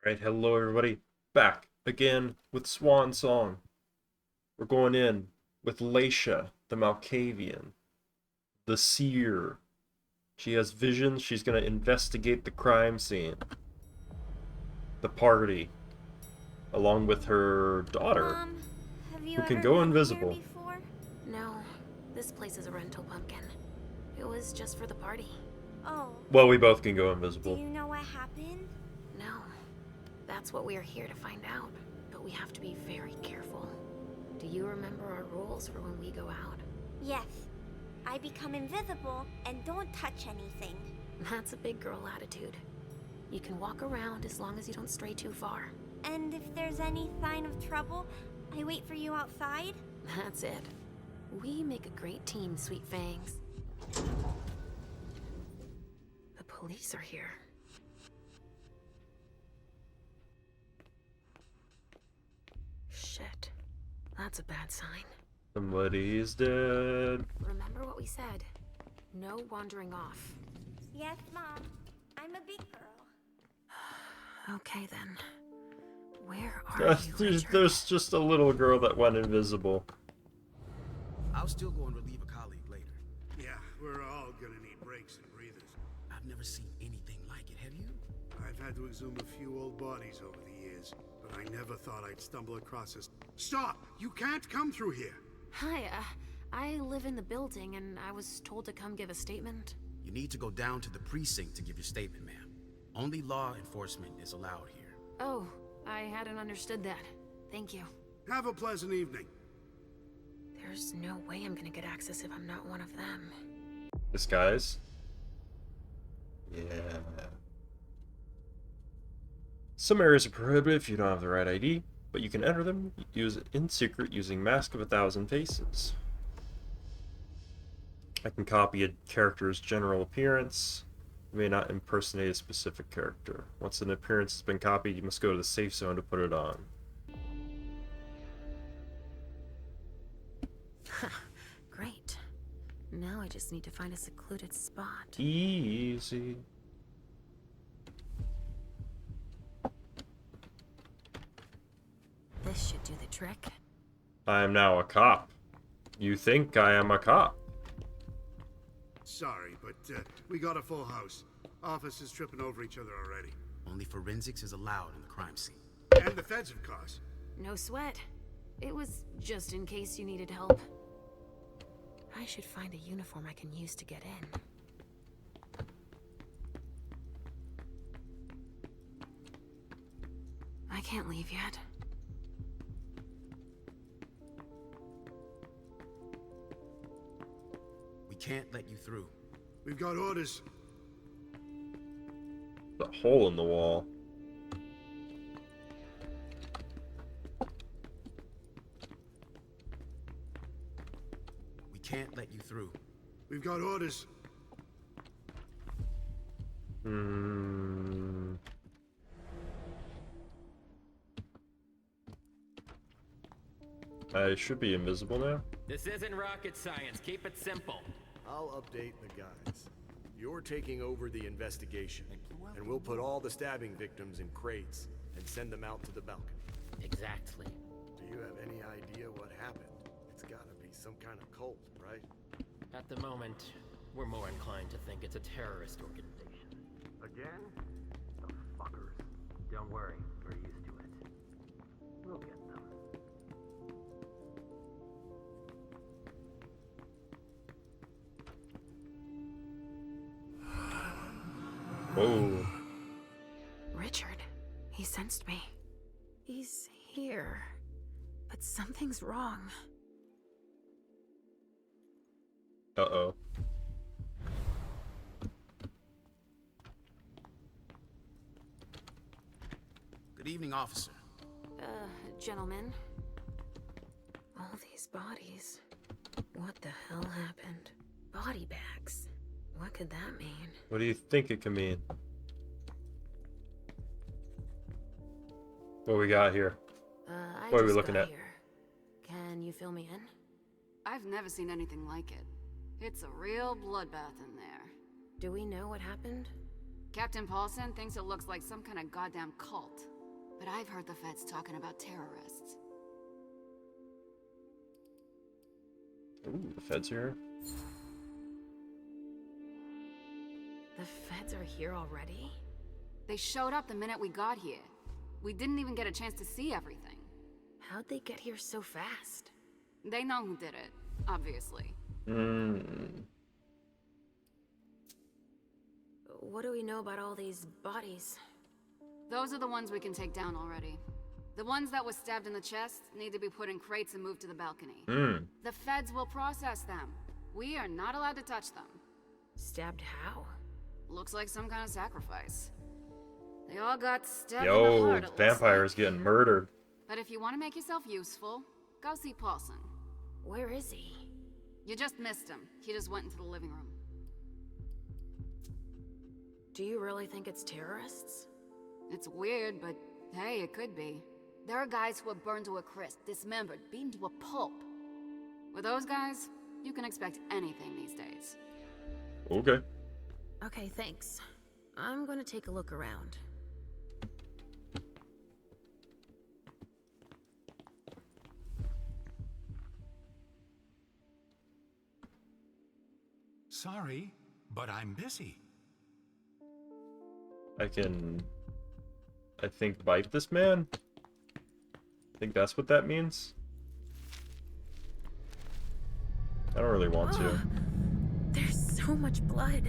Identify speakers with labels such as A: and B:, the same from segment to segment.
A: Alright, hello everybody. Back again with Swan Song. We're going in with Laisha, the Malkavian, the seer. She has visions. She's gonna investigate the crime scene. The party, along with her daughter,
B: Mom, have you
A: who can
B: ever
A: go
B: been here
A: invisible.
B: before?
C: No, this place is a rental pumpkin. It was just for the party.
B: Oh,
A: Well, we both can go
B: do
A: invisible.
B: you know what happened?
C: No, that's what we are here to find out. But we have to be very careful. Do you remember our rules for when we go out?
B: Yes. I become invisible and don't touch anything.
C: That's a big girl attitude. You can walk around as long as you don't stray too far.
B: And if there's any sign of trouble, I wait for you outside?
C: That's it. We make a great team, Sweet Fangs. The police are here. Shit. That's a bad sign.
A: Somebody's dead.
C: Remember what we said. No wandering off.
B: Yes, Mom. I'm a big girl.
C: Okay then. Where are you, Richard?
A: There's just a little girl that went invisible.
D: I'll still go and relieve a colleague later.
E: Yeah, we're all gonna need breaks and breathers.
D: I've never seen anything like it, have you?
E: I've had to exhume a few old bodies over the years, but I never thought I'd stumble across this. Stop! You can't come through here!
C: Hi, I live in the building and I was told to come give a statement.
D: You need to go down to the precinct to give your statement, ma'am. Only law enforcement is allowed here.
C: Oh, I hadn't understood that. Thank you.
E: Have a pleasant evening.
C: There's no way I'm gonna get access if I'm not one of them.
A: Disguise? Yeah. Some areas are prohibited if you don't have the right ID, but you can enter them in secret using Mask of a Thousand Faces. I can copy a character's general appearance. You may not impersonate a specific character. Once an appearance has been copied, you must go to the safe zone to put it on.
C: Great. Now I just need to find a secluded spot.
A: Easy.
C: This should do the trick.
A: I am now a cop. You think I am a cop?
E: Sorry, but we got a full house. Officers tripping over each other already.
D: Only forensics is allowed in the crime scene.
E: And the feds, of course.
C: No sweat. It was just in case you needed help. I should find a uniform I can use to get in. I can't leave yet.
D: We can't let you through.
E: We've got orders.
A: The hole in the wall.
D: We can't let you through.
E: We've got orders.
A: I should be invisible now.
F: This isn't rocket science. Keep it simple.
G: I'll update the guys. You're taking over the investigation, and we'll put all the stabbing victims in crates and send them out to the balcony.
F: Exactly.
G: Do you have any idea what happened? It's gotta be some kind of cult, right?
F: At the moment, we're more inclined to think it's a terrorist organization.
G: Again?
F: The fuckers. Don't worry, we're used to it. We'll get them.
A: Whoa.
C: Richard, he sensed me. He's here. But something's wrong.
A: Uh-oh.
D: Good evening, officer.
C: Gentlemen. All these bodies. What the hell happened? Body bags. What could that mean?
A: What do you think it can mean? What we got here?
C: I
A: What are we
C: just
A: looking
C: got
A: at?
C: here. Can you fill me in?
H: I've never seen anything like it. It's a real bloodbath in there.
C: Do we know what happened?
H: Captain Paulson thinks it looks like some kind of goddamn cult. But I've heard the feds talking about terrorists.
A: Ooh, the feds are here.
C: The feds are here already?
H: They showed up the minute we got here. We didn't even get a chance to see everything.
C: How'd they get here so fast?
H: They know who did it, obviously.
C: What do we know about all these bodies?
H: Those are the ones we can take down already. The ones that were stabbed in the chest need to be put in crates and moved to the balcony. The feds will process them. We are not allowed to touch them.
C: Stabbed how?
H: Looks like some kind of sacrifice. They all got stabbed in the heart,
A: Yo,
H: it looks
A: vampires
H: like.
A: getting murdered.
H: But if you want to make yourself useful, go see Paulson.
C: Where is he?
H: You just missed him. He just went into the living room.
C: Do you really think it's terrorists?
H: It's weird, but hey, it could be. There are guys who are burned to a crisp, dismembered, beaten to a pulp. With those guys, you can expect anything these days.
A: Okay.
C: Okay, thanks. I'm gonna take a look around.
I: Sorry, but I'm busy.
A: I think, bite this man? I think that's what that means? I don't really want to.
C: There's so much blood.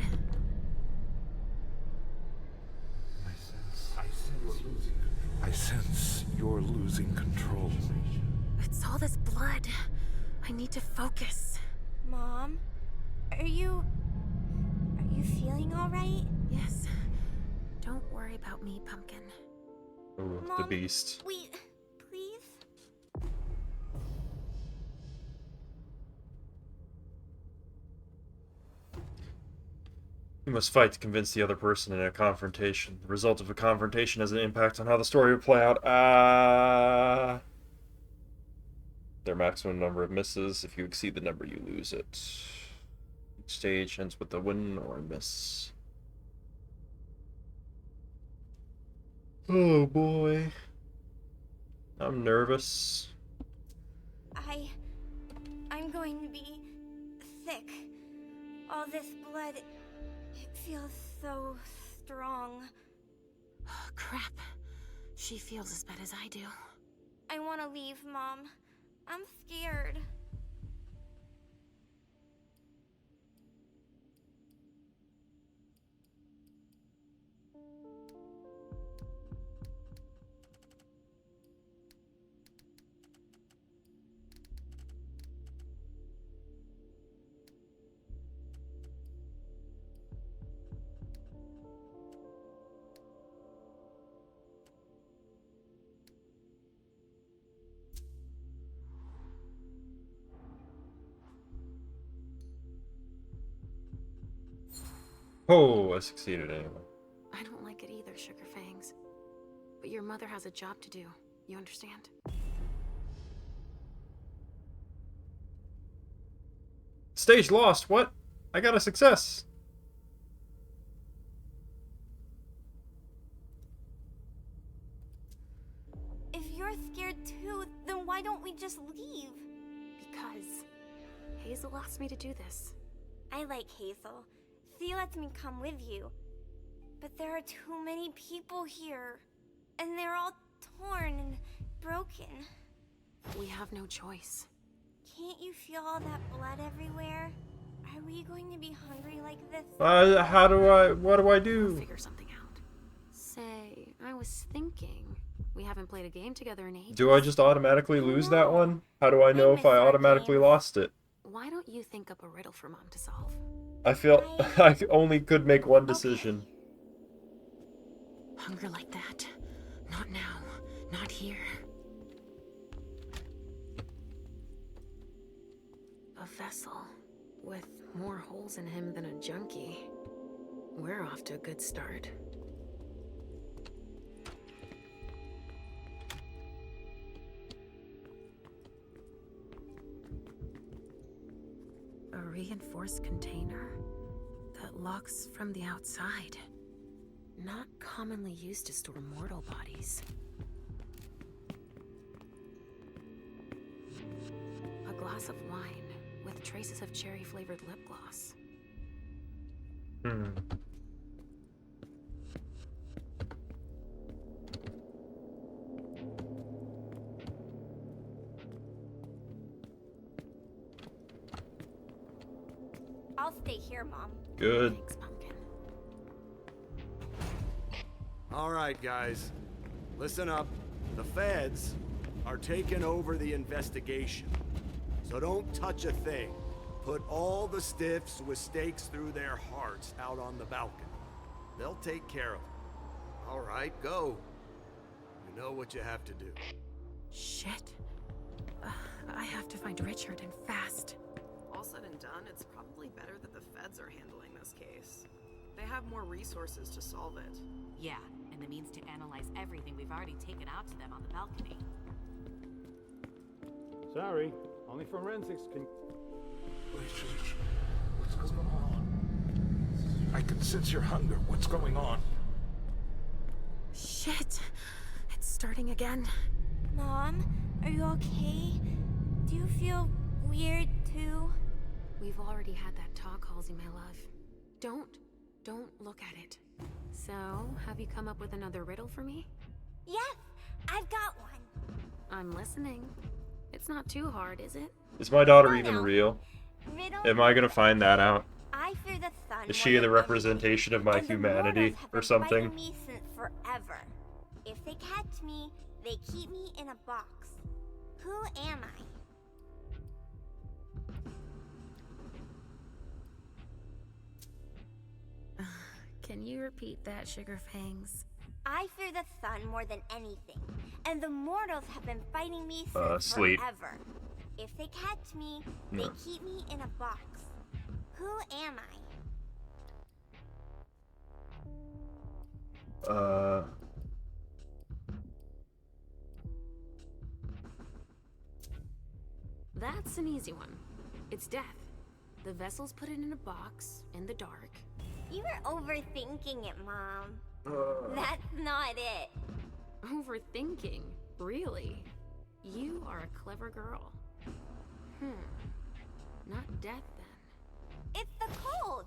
I: I sense you're losing control.
C: It's all this blood. I need to focus.
B: Mom, are you feeling all right?
C: Yes. Don't worry about me, Pumpkin.
A: Ooh,
B: Mom,
A: the beast.
B: Wait, please?
A: You must fight to convince the other person in a confrontation. The result of a confrontation has an impact on how the story will play out. Their maximum number of misses. If you exceed the number, you lose it. Each stage ends with a win or a miss. Oh boy. I'm nervous.
B: I'm going to be thick. All this blood, it feels so strong.
C: Oh, crap. She feels as bad as I do.
B: I want to leave, Mom. I'm scared.
A: Oh, I succeeded anyway.
C: I don't like it either, Sugar Fangs. But your mother has a job to do. You understand?
A: Stage lost. What? I got a success.
B: If you're scared too, then why don't we just leave?
C: Because Hazel asked me to do this.
B: I like Hazel. She lets me come with you. But there are too many people here. And they're all torn and broken.
C: We have no choice.
B: Can't you feel all that blood everywhere? Are we going to be hungry like this?
A: What do I
C: We'll
A: do?
C: figure something out. Say, I was thinking, we haven't played a game together in ages.
A: Do I just automatically lose that one? How do I know if
B: miss
A: I
B: our
A: automatically
B: games.
A: lost it?
C: Why don't you think up a riddle for Mom to solve?
A: I feel I only could make one decision.
C: Hunger like that. Not now. Not here. A vessel with more holes in him than a junkie. We're off to a good start. A reinforced container that locks from the outside. Not commonly used to store mortal bodies. glass of wine with traces of cherry-flavored lip gloss.
A: Hmm.
B: I'll stay here, Mom.
A: Good.
C: Thanks, Pumpkin.
G: All right, guys. Listen up. The feds are taking over the investigation. So don't touch a thing. Put all the stiffs with stakes through their hearts out on the balcony. They'll take care of it. All right, go. You know what you have to do.
C: Shit. I have to find Richard, and fast.
J: All said and done, it's probably better that the feds are handling this case. They have more resources to solve it.
K: Yeah, and the means to analyze everything we've already taken out to them on the balcony.
L: Sorry, only forensics can...
I: What's going on? I can sense your hunger. What's going on?
C: Shit. It's starting again.
B: Mom, are you okay? Do you feel weird too?
C: We've already had that talk, Halsey, my love. Don't look at it. So, have you come up with another riddle for me?
B: Yes, I've got one.
C: I'm listening. It's not too hard, is it?
A: Is my daughter
B: Oh,
A: even
B: no.
A: real?
B: Riddle.
A: Am I gonna find that out?
B: I fear the sun.
A: Is
B: more
A: she the
B: than
A: representation of my
B: anything, and the
A: humanity
B: mortals have
A: or
B: been
A: something?
B: fighting me since forever. If they catch me, they keep me in a box. Who am I?
C: Can you repeat that, Sugar Fangs?
B: I fear the sun more than anything, and the mortals have been fighting me since
A: sleep.
B: forever. If they catch me,
A: No.
B: they keep me in a box. Who am I?
C: That's an easy one. It's death. The vessel's put it in a box, in the dark.
B: You were overthinking it, Mom. That's not it.
C: Overthinking? Really? You are a clever girl. Not death, then.
B: It's the cold.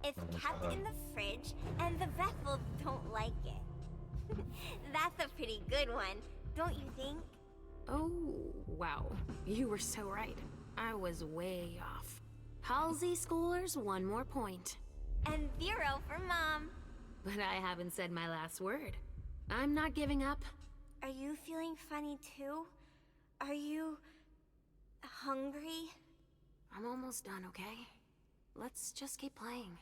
B: It's kept in the fridge, and the vessels don't like it. That's a pretty good one, don't you think?
C: Oh, wow. You were so right. I was way off. Halsey scores 1 more point.
B: And 0 for Mom.
C: But I haven't said my last word. I'm not giving up.
B: Are you feeling funny too? Are you hungry?
C: I'm almost done, okay? Let's just keep playing.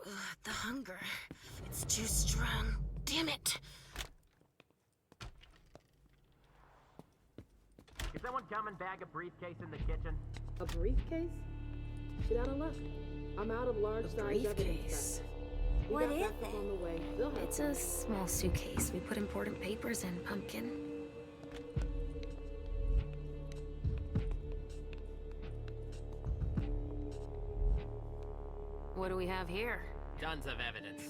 C: Ugh, the hunger. It's too strong. Damn it!
F: Can someone come and bag a briefcase in the kitchen?
J: A briefcase? Get out of luck. I'm out of large-sized evidence.
C: Briefcase.
B: What is it?
J: On the way. They'll have
C: It's a small suitcase. We put important papers in, Pumpkin. What do we have here?
M: Tons of evidence.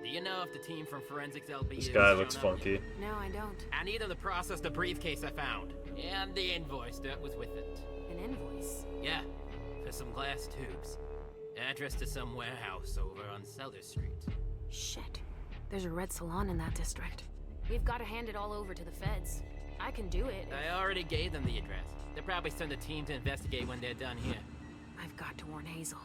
M: Do you know if the team from Forensics LB
A: This
M: has
A: guy
M: shown
A: looks
M: up?
A: funky.
C: No, I don't.
M: I need them to process the briefcase I found. And the invoice that was with it.
C: An invoice?
M: Yeah, for some glass tubes. Address to some warehouse over on Cellar Street.
C: Shit. There's a red salon in that district. We've got to hand it all over to the feds. I can do it.
M: I already gave them the address. They'll probably send a team to investigate when they're done here.
C: I've got to warn Hazel.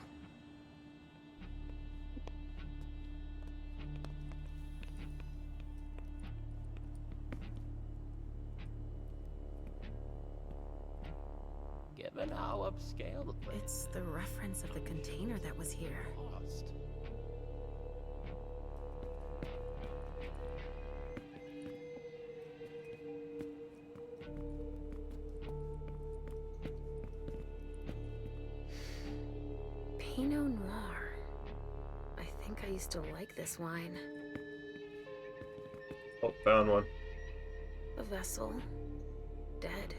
M: Given how upscale the place
C: It's the reference of the container that was here.
M: cost.
C: Pinot Noir. I think I used to like this wine.
A: Oh, found one.
C: A vessel. Dead.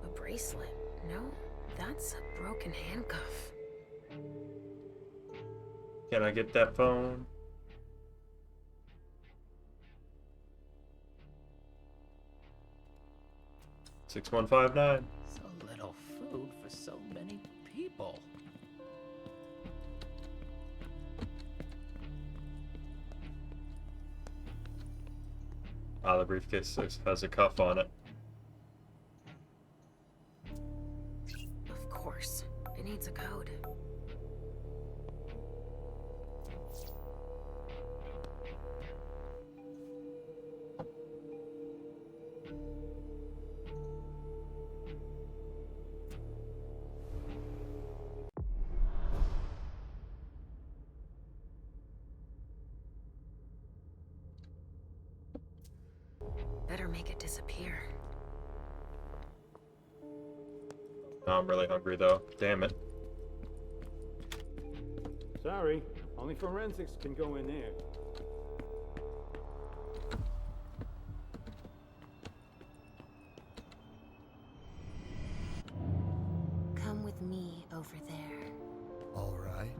C: A bracelet. No, that's a broken handcuff.
A: Can I get that phone? 6159.
M: So little food for so many people.
A: Ah, the briefcase has a cuff on it.
C: Of course. It needs a code. Better make it disappear.
A: Now I'm really hungry though. Damn it.
L: Sorry, only forensics can go in there.
C: Come with me over there.
G: All right.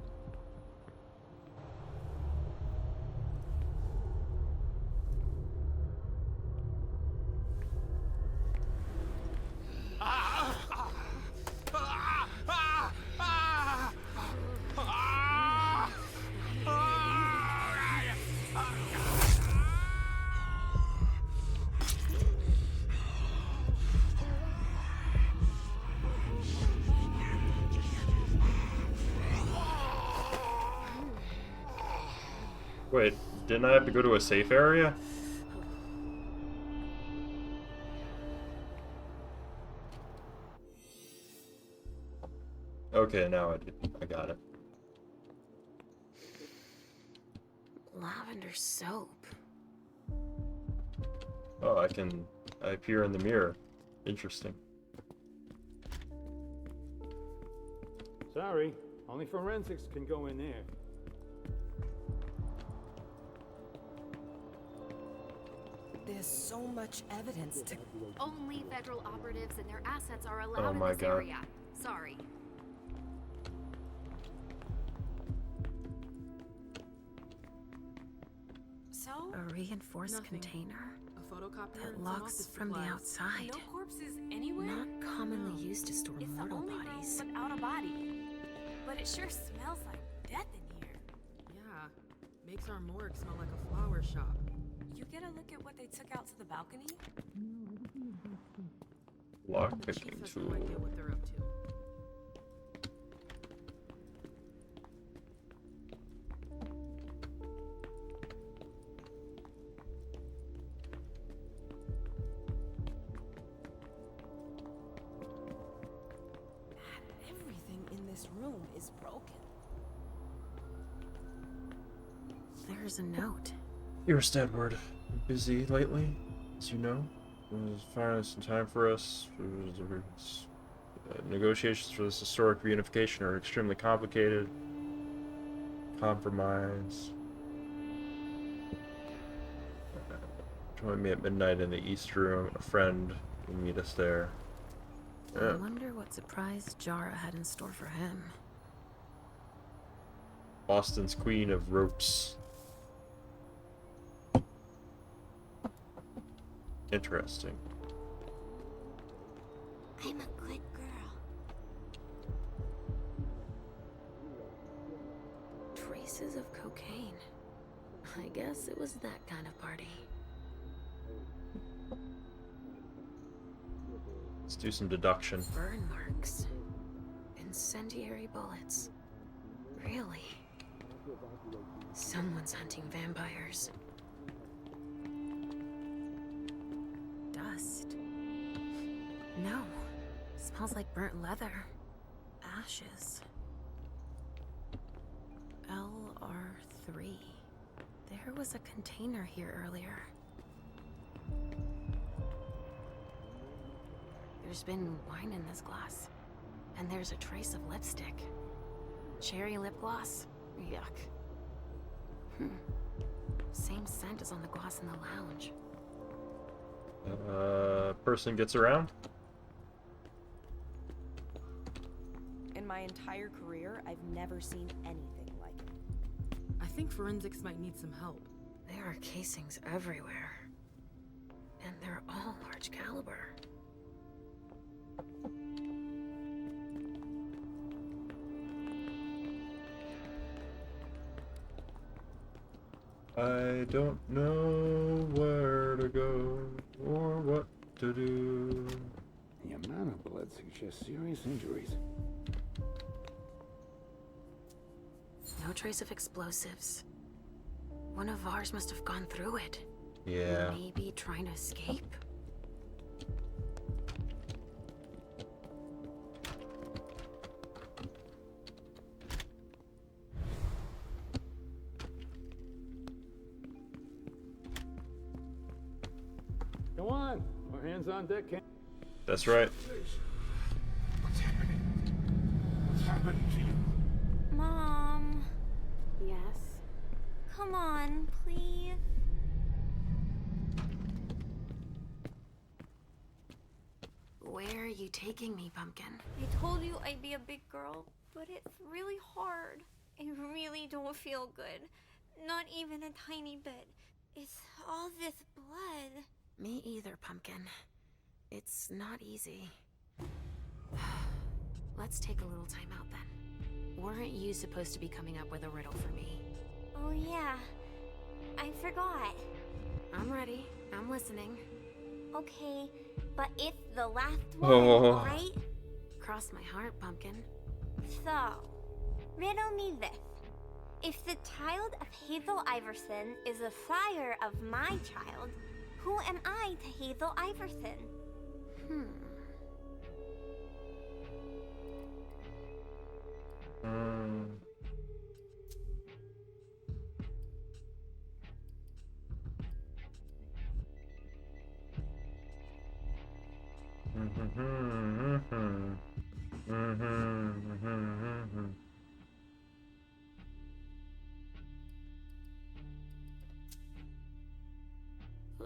A: Wait, didn't I have to go to a safe area? Okay, now I got it.
C: Lavender soap.
A: Oh, I appear in the mirror. Interesting.
L: Sorry, only forensics can go in there.
N: There's so much evidence to...
C: Only federal operatives and their assets are allowed
A: Oh my
C: in this
A: God.
C: area. Sorry.
J: So?
N: A reinforced
J: Nothing.
N: container
J: A photocopier
N: that
J: and some
N: locks
J: office
N: from the
J: supplies.
N: outside.
J: No corpses anywhere?
N: Not commonly used to store
B: It's the
N: mortal
B: only room
N: bodies.
B: without a body. But it sure smells like death in here.
J: Yeah. Makes our morgue smell like a flower shop.
B: You get a look at what they took out to the balcony?
J: The
A: Lockpicking
J: chief has no
A: tool.
J: idea what they're up to.
N: Everything in this room is broken. There's a note.
A: Dearest Edward, busy lately, as you know. There's finally some time for us. Negotiations for this historic reunification are extremely complicated. Compromise. Join me at midnight in the East Room. A friend will meet us there.
N: I wonder what surprise Jara had in store for him.
A: Boston's Queen of Ropes. Interesting.
B: I'm a good girl.
N: Traces of cocaine. I guess it was that kind of party.
A: Let's do some deduction.
N: Burn marks. Incendiary bullets. Really? Someone's hunting vampires. Dust. No. Smells like burnt leather. Ashes. LR3. There was a container here earlier. There's been wine in this glass. And there's a trace of lipstick. Cherry lip gloss. Yuck. Same scent as on the glass in the lounge.
A: Person gets around.
O: In my entire career, I've never seen anything like it.
J: I think forensics might need some help.
N: There are casings everywhere. And they're all large caliber.
A: I don't know where to go or what to do.
I: The amount of blood suggests serious injuries.
N: No trace of explosives. One of ours must have gone through it.
A: Yeah.
N: Maybe trying to escape?
L: Come on, more hands on deck.
A: That's right.
I: What's happening? What's happening to you?
B: Mom,
C: Yes?
B: come on, please.
N: Where are you taking me, Pumpkin?
B: I told you I'd be a big girl, but it's really hard. I really don't feel good. Not even a tiny bit. It's all this blood.
N: Me either, Pumpkin. It's not easy. Let's take a little time out then. Weren't you supposed to be coming up with a riddle for me?
B: Oh yeah, I forgot.
N: I'm ready. I'm listening.
B: Okay, but it's the last one,
A: Oh.
B: right?
N: Cross my heart, Pumpkin.
B: So, riddle me this. If the child of Hazel Iverson is the sire of my child, who am I to Hazel Iverson?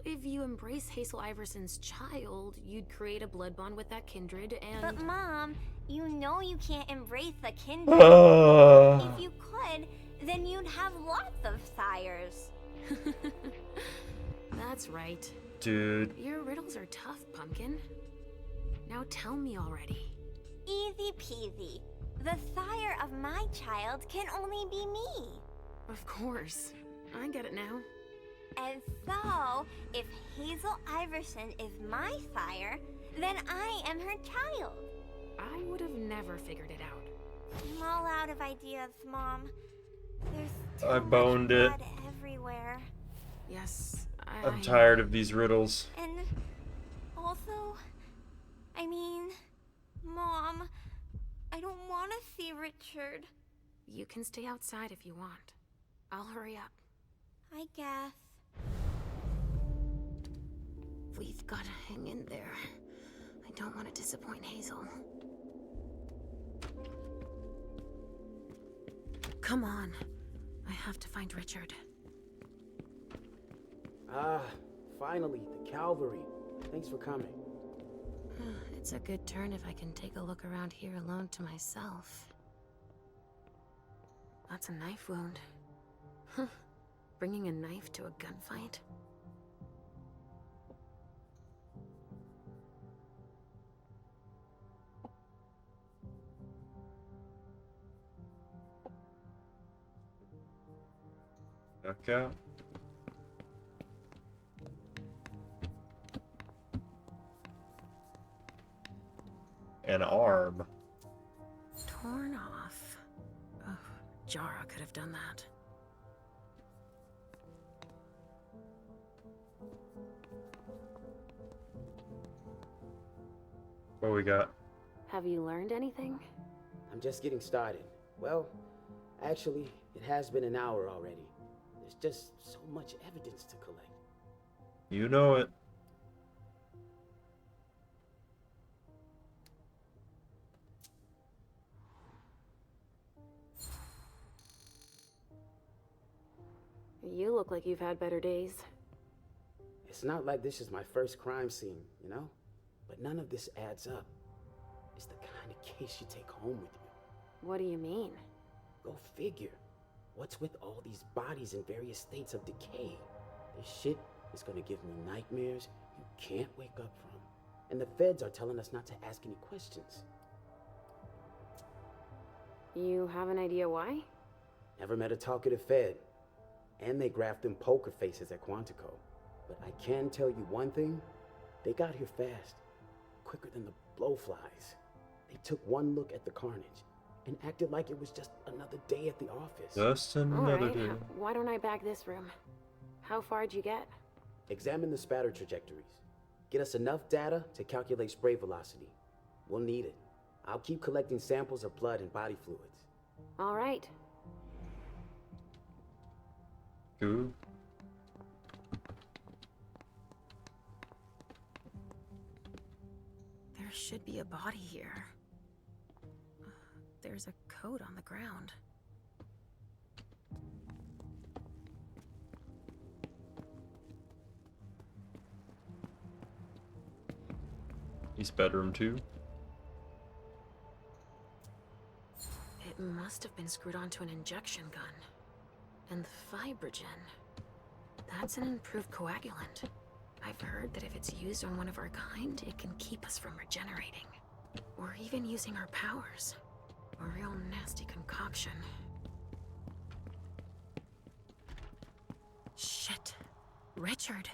N: If you embrace Hazel Iverson's child, you'd create a blood bond with that kindred and...
B: But Mom, you know you can't embrace the kindred. If you could, then you'd have lots of sires.
N: That's right.
A: Dude.
N: Your riddles are tough, Pumpkin. Now tell me already.
B: Easy peasy. The sire of my child can only be me.
N: Of course. I get it now.
B: And so, if Hazel Iverson is my sire, then I am her child.
N: I would have never figured it out.
B: I'm all out of ideas, Mom. There's too
A: I
B: much
A: boned it.
B: blood everywhere.
N: Yes,
A: I'm tired of these riddles.
B: And also, I mean, Mom, I don't want to see Richard.
N: You can stay outside if you want. I'll hurry up.
B: I guess.
N: We've got to hang in there. I don't want to disappoint Hazel. Come on. I have to find Richard.
P: Ah, finally, the cavalry. Thanks for coming.
N: It's a good turn if I can take a look around here alone to myself. That's a knife wound. Huh. Bringing a knife to a gunfight?
A: Okay. An arm.
N: Torn off. Oh, Jara could have done that.
A: What we got?
C: Have you learned anything?
P: I'm just getting started. Well, actually, it has been an hour already. There's just so much evidence to collect.
A: You know it.
C: You look like you've had better days.
P: It's not like this is my first crime scene, you know? But none of this adds up. It's the kind of case you take home with you.
C: What do you mean?
P: Go figure. What's with all these bodies in various states of decay? This shit is gonna give me nightmares you can't wake up from. And the feds are telling us not to ask any questions.
C: You have an idea why?
P: Never met a talkative fed. And they graphed them poker faces at Quantico. But I can tell you one thing, they got here fast, quicker than the blowflies. They took one look at the carnage and acted like it was just another day at the office.
A: Just another day.
N: Why don't I bag this room? How far'd you get?
P: Examine the spatter trajectories. Get us enough data to calculate spray velocity. We'll need it. I'll keep collecting samples of blood and body fluids.
N: All right.
A: Ooh.
N: There should be a body here. There's a coat on the ground.
A: He's bedroom 2.
N: It must have been screwed onto an injection gun. And the Fibrogen. That's an improved coagulant. I've heard that if it's used on one of our kind, it can keep us from regenerating. Or even using our powers. A real nasty concoction. Shit. Richard.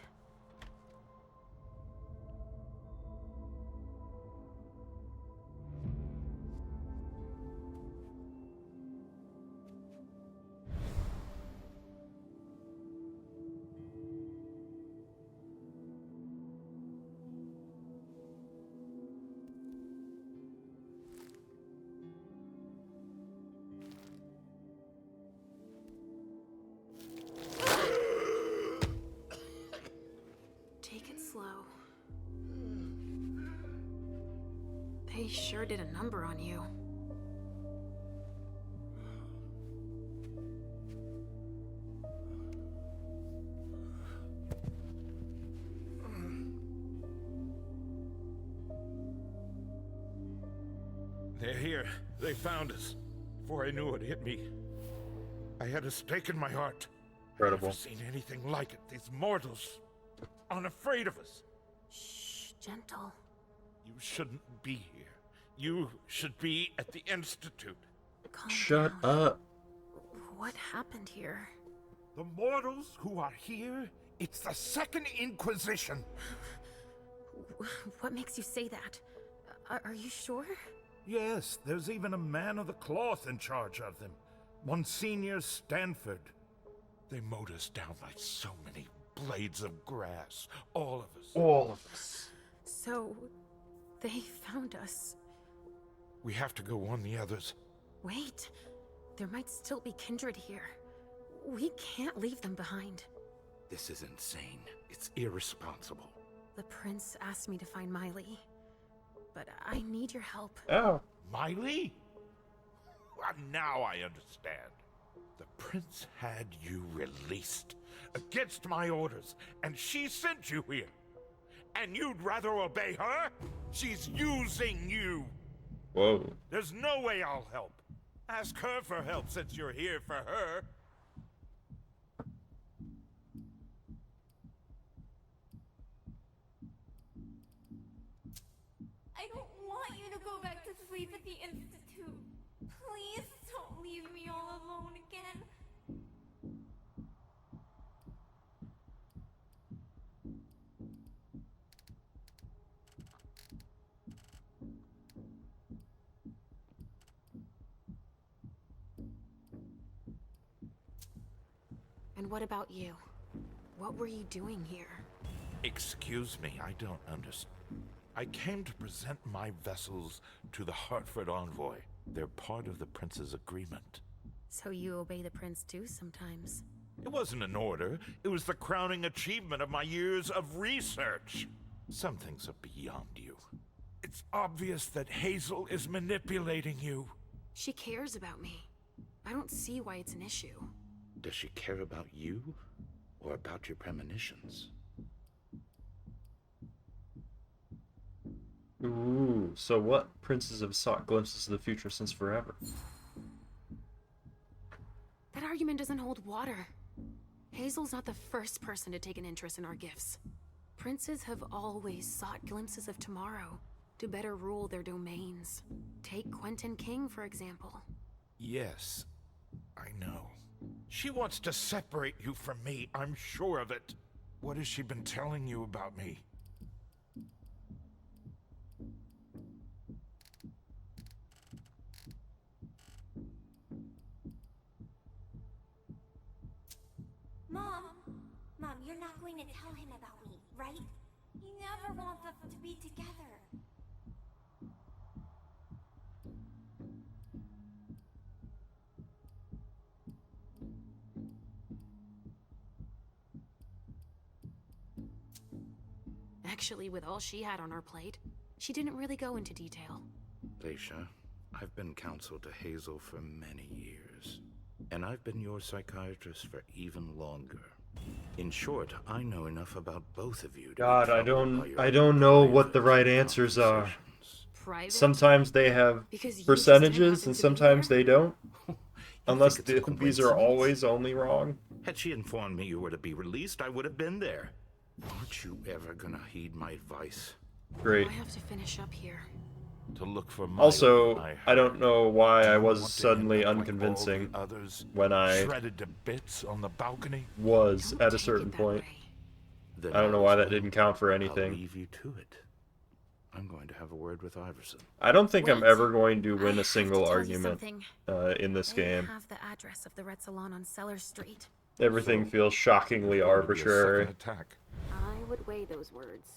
N: They sure did a number on you.
I: They're here. They found us. Before I knew it hit me, I had a stake in my heart.
A: Incredible.
I: I've never seen anything like it. These mortals, unafraid of us.
N: Shh, gentle.
I: You shouldn't be here. You should be at the Institute.
N: Calm
A: Shut
N: down.
A: up.
N: What happened here?
I: The mortals who are here, it's the Second Inquisition.
N: What makes you say that? Are you sure?
I: Yes, there's even a man of the cloth in charge of them. Monsignor Stanford. They mowed us down like so many blades of grass. All of us.
A: All of us.
N: So, they found us.
I: We have to go warn the others.
N: Wait. There might still be kindred here. We can't leave them behind.
I: This is insane. It's irresponsible.
N: The prince asked me to find Miley. But I need your help.
A: Oh.
I: Miley? Well, now I understand. The prince had you released against my orders, and she sent you here. And you'd rather obey her? She's using you.
A: Whoa.
I: There's no way I'll help. Ask her for help since you're here for her.
B: I don't want you to go back to sleep at the Institute. Please don't leave me all alone again.
N: And what about you? What were you doing here?
I: Excuse me, I don't understand. I came to present my vessels to the Hartford Envoy. They're part of the prince's agreement.
N: So you obey the prince too sometimes?
I: It wasn't an order. It was the crowning achievement of my years of research. Some things are beyond you. It's obvious that Hazel is manipulating you.
N: She cares about me. I don't see why it's an issue.
Q: Does she care about you? Or about your premonitions?
A: Ooh, so what princes have sought glimpses of the future since forever?
N: That argument doesn't hold water. Hazel's not the first person to take an interest in our gifts. Princes have always sought glimpses of tomorrow to better rule their domains. Take Quentin King, for example.
I: Yes, I know. She wants to separate you from me, I'm sure of it. What has she been telling you about me?
B: Mom, you're not going to tell him about me, right? He never wants us to be together.
C: Actually, with all she had on her plate, she didn't really go into detail.
Q: Leisha, I've been counsel to Hazel for many years. And I've been your psychiatrist for even longer. In short, I know enough about both of you to
A: God, I don't know what the right answers are.
C: Private?
A: Sometimes they have
C: Because you
A: percentages
C: just
A: and
C: happen to be
A: sometimes they don't. Unless
Q: it's a
A: these are always only wrong.
Q: Had she informed me you were to be released, I would have been there. Aren't you ever gonna heed my advice?
A: Great.
C: I have to finish up here.
I: To look for
A: Also, I don't know why I was suddenly unconvincing when I
I: shredded to bits on the balcony.
A: was at a certain point. I don't know why that didn't count for
Q: I'll
A: anything.
Q: leave you to it. I'm going to have a word with Iverson.
A: I don't think I'm
C: Wait.
A: ever going to win
C: I
A: a
C: have
A: single
C: to tell you
A: argument
C: something.
A: in this
C: They
A: game.
C: have the address of the Red Salon on Cellar Street.
A: Everything feels shockingly arbitrary.
C: I would weigh those words.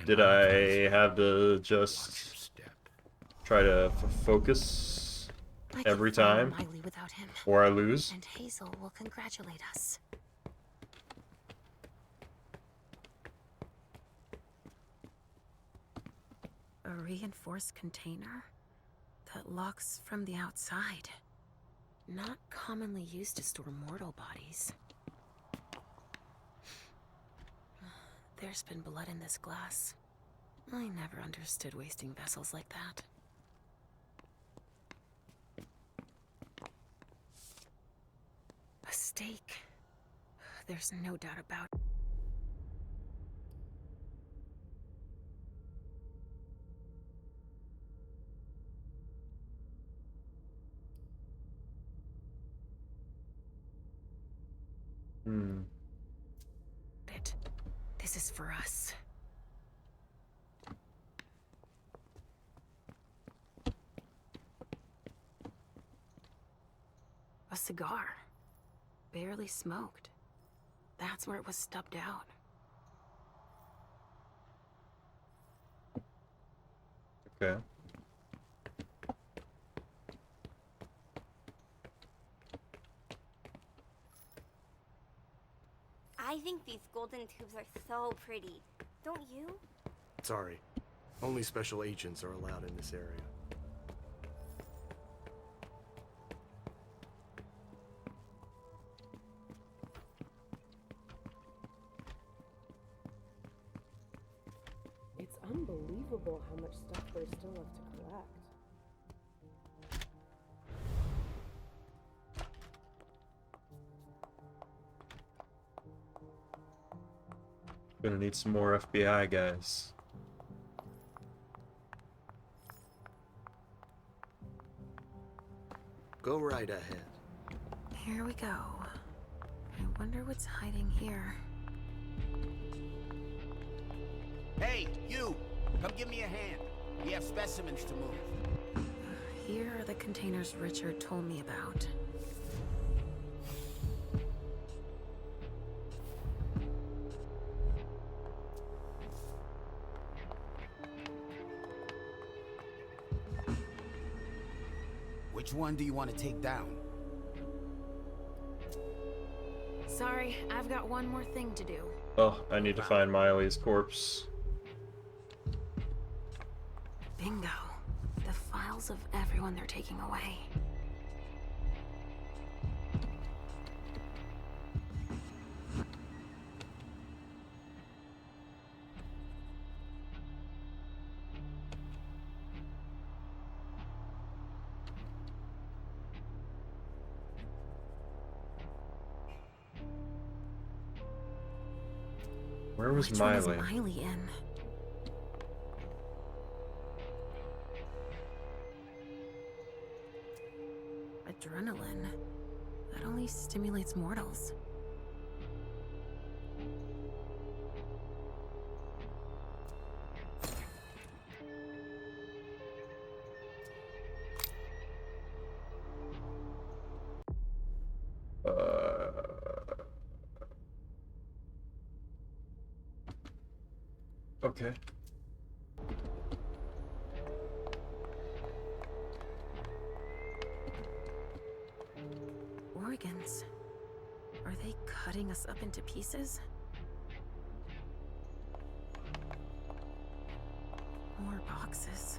A: Did I have to just try to focus
N: I
A: every
N: can follow
A: time,
N: Miley without him.
A: or I lose?
N: And Hazel will congratulate us. A reinforced container that locks from the outside. Not commonly used to store mortal bodies. There's been blood in this glass. I never understood wasting vessels like that. A stake. There's no doubt about it. This is for us. A cigar. Barely smoked. That's where it was stubbed out.
A: Okay.
B: I think these golden tubes are so pretty. Don't you?
G: Sorry. Only special agents are allowed in this area.
O: It's unbelievable how much stuff there's still left to collect.
A: Gonna need some more FBI guys.
G: Go right ahead.
N: Here we go. I wonder what's hiding here.
P: Hey, you! Come give me a hand. We have specimens to move.
N: Here are the containers Richard told me about.
P: Which one do you want to take down?
C: Sorry, I've got one more thing to do.
A: Oh, I need to find Miley's corpse.
N: Bingo. The files of everyone they're taking away.
A: Where was
N: Which one
A: Miley?
N: is Miley in? Adrenaline. That only stimulates mortals.
A: Okay.
N: Organs. Are they cutting us up into pieces? More boxes.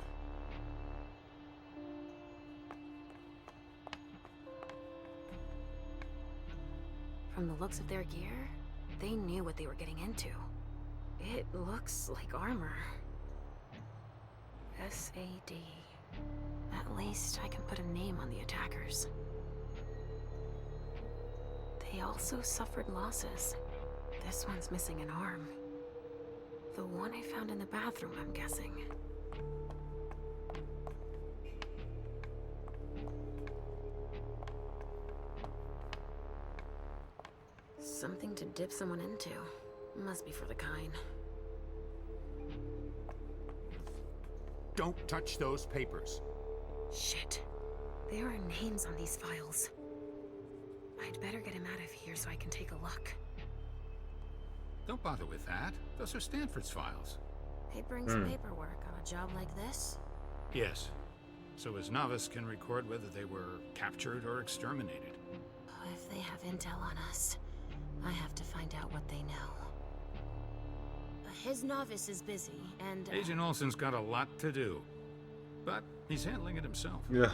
N: From the looks of their gear, they knew what they were getting into. It looks like armor. SAD. At least I can put a name on the attackers. They also suffered losses. This one's missing an arm. The one I found in the bathroom, I'm guessing. Something to dip someone into. Must be for the kind.
E: Don't touch those papers.
N: Shit. There are names on these files. I'd better get him out of here so I can take a look.
R: Don't bother with that. Those are Stanford's files.
N: They bring some paperwork on a job like this?
R: Yes. So his novice can record whether they were captured or exterminated.
N: If they have intel on us, I have to find out what they know. His novice is busy, and...
R: Agent Olsen's got a lot to do. But he's handling it himself.
A: Yeah.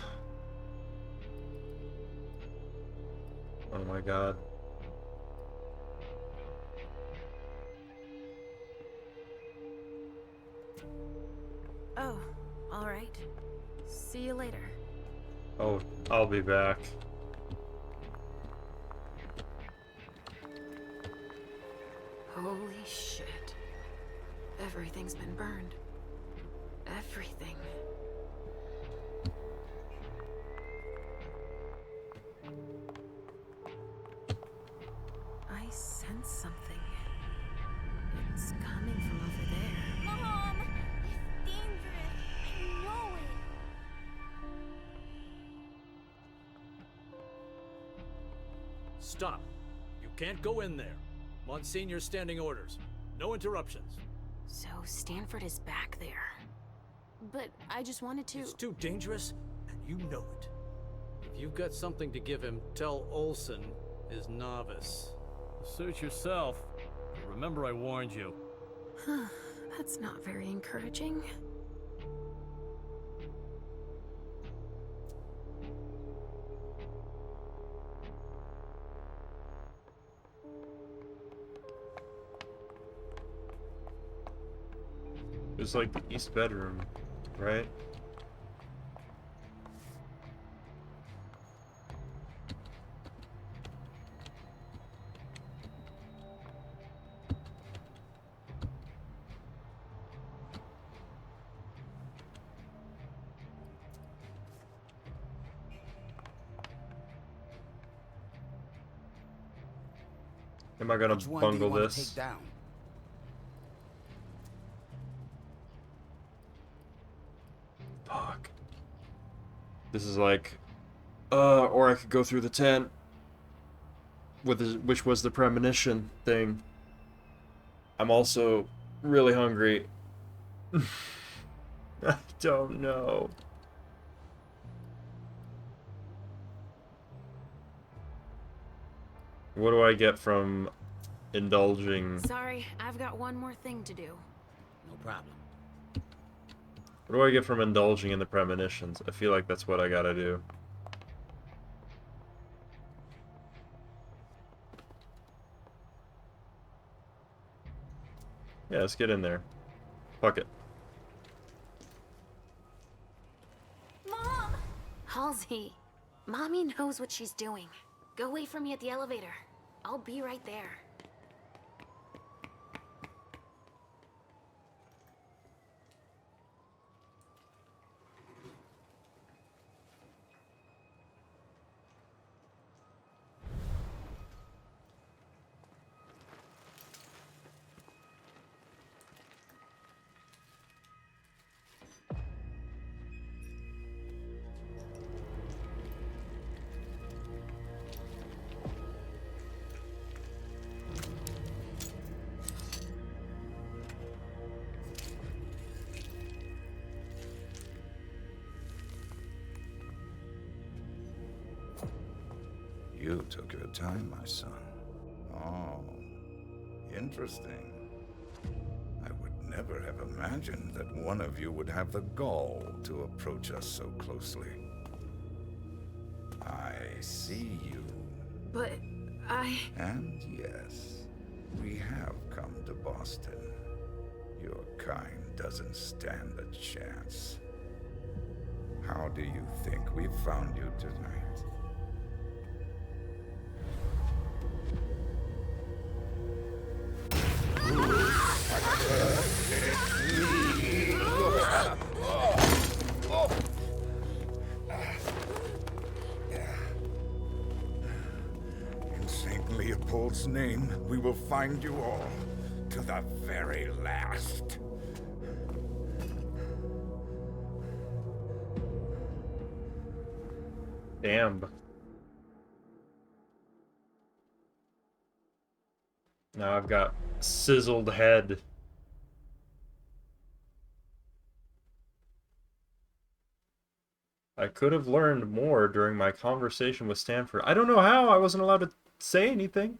A: Oh my god.
N: Oh, alright. See you later.
A: Oh, I'll be back.
N: Holy shit. Everything's been burned. Everything. I sense something. It's coming from over there.
B: Mom! It's dangerous. I know it.
S: Stop. You can't go in there. Monsignor's standing orders. No interruptions.
N: So Stanford is back there. But I just wanted to...
S: It's too dangerous, and you know it. If you've got something to give him, tell Olsen, his novice. Suit yourself. Remember I warned you.
N: That's not very encouraging.
A: It was like the east bedroom, right? Am I gonna bungle this? Fuck. This is like, or I could go through the tent, which was the premonition thing. I'm also really hungry. I don't know. What do I get from indulging?
N: Sorry, I've got one more thing to do.
P: No problem.
A: What do I get from indulging in the premonitions? I feel like that's what I gotta do. Yeah, let's get in there. Fuck it.
B: Mom!
N: Halsey, Mommy knows what she's doing. Go wait for me at the elevator. I'll be right there.
Q: You took your time, my son. Oh, interesting. I would never have imagined that one of you would have the gall to approach us so closely. I see you.
N: But
Q: And yes, we have come to Boston. Your kind doesn't stand a chance. How do you think we found you tonight? In St. Leopold's name, we will find you all, to the very last.
A: Damn. Now I've got sizzled head. I could have learned more during my conversation with Stanford. I don't know how. I wasn't allowed to say anything.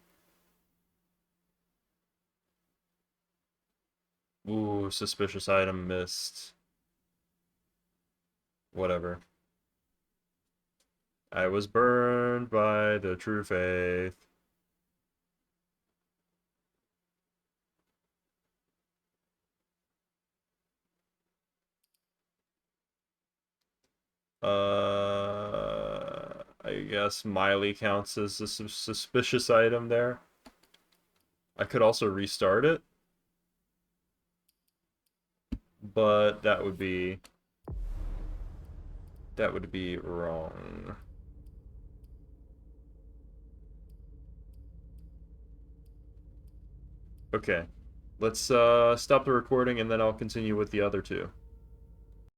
A: Ooh, suspicious item missed. Whatever. I was burned by the true faith. I guess Miley counts as a suspicious item there. I could also restart it, but that would be wrong. Okay, let's stop the recording and then I'll continue with the other two.